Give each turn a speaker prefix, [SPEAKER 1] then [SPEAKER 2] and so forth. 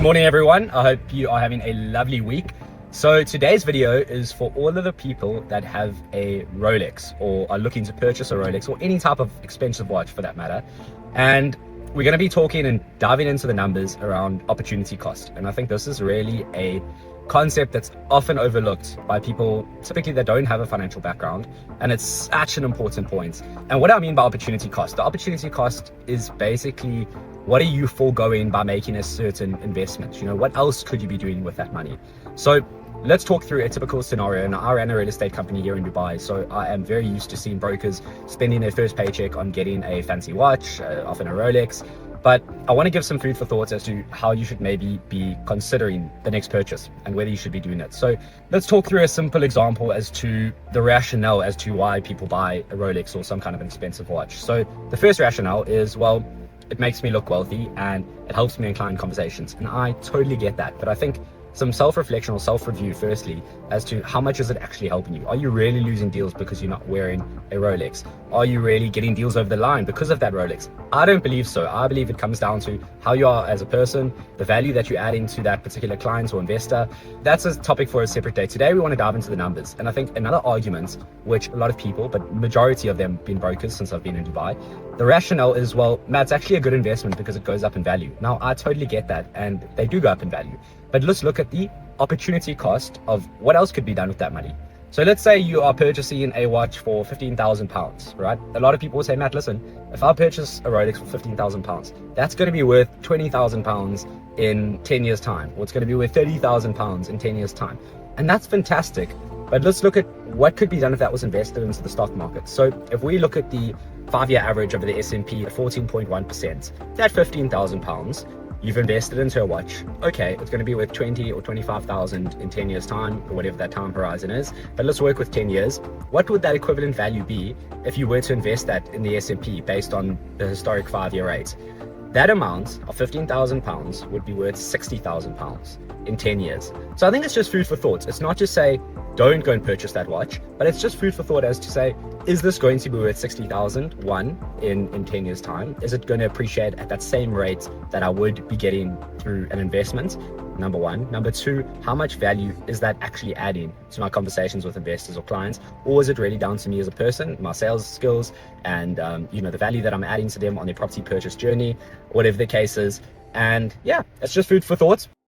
[SPEAKER 1] Good morning, everyone. I hope you are having a lovely week. So today's video is for all of the people that have a Rolex or are looking to purchase a Rolex or any type of expensive watch for that matter. And we're going to be talking and diving into the numbers around opportunity cost. And I think this is really a concept that's often overlooked by people typically that don't have a financial background, and it's such an important point. And what I mean by opportunity cost, the opportunity cost is basically what are you foregoing by making a certain investment? You know, what else could you be doing with that money? So let's talk through a typical scenario. And I ran a real estate company here in Dubai, so I am very used to seeing brokers spending their first paycheck on getting a fancy watch, often a Rolex. But I want to give some food for thought as to how you should maybe be considering the next purchase and whether you should be doing it. So let's talk through a simple example as to the rationale as to why people buy a Rolex or some kind of an expensive watch. So the first rationale is, well, it makes me look wealthy and it helps me in client conversations. And I totally get that. But I think some self-reflection or self-review firstly as to how much is it actually helping you? Are you really losing deals because you're not wearing a Rolex? Are you really getting deals over the line because of that Rolex? I don't believe so. I believe it comes down to how you are as a person, the value that you add into that particular client or investor. That's a topic for a separate day. Today we want to dive into the numbers. And I think another argument, which a lot of people, but majority of them being brokers since I've been in Dubai, the rationale is, well, Matt, it's actually a good investment because it goes up in value. Now, I totally get that, and they do go up in value. But let's look at the opportunity cost of what else could be done with that money. So let's say you are purchasing a watch for £15,000, right? A lot of people will say, Matt, listen, if I purchase a Rolex for £15,000, that's going to be worth £20,000 in 10 years time, or it's going to be worth £30,000 in 10 years time. And that's fantastic. But let's look at what could be done if that was invested into the stock market. So if we look at the 5-year average of the S&P at 14.1%, that £15,000, you've invested into a watch. Okay, it's going to be worth 20 or 25,000 in 10 years time, or whatever that time horizon is. But let's work with 10 years. What would that equivalent value be if you were to invest that in the S&P based on the historic 5-year rate? That amount of £15,000 would be worth £60,000 in 10 years. So I think it's just food for thought. It's not just say, don't go and purchase that watch, but it's just food for thought as to say, is this going to be worth 60,000 in 10 years time? Is it going to appreciate at that same rate that I would be getting through an investment? Number one. Number two, how much value is that actually adding to my conversations with investors or clients? Or is it really down to me as a person, my sales skills, and the value that I'm adding to them on their property purchase journey, whatever the case is? And yeah, it's just food for thought.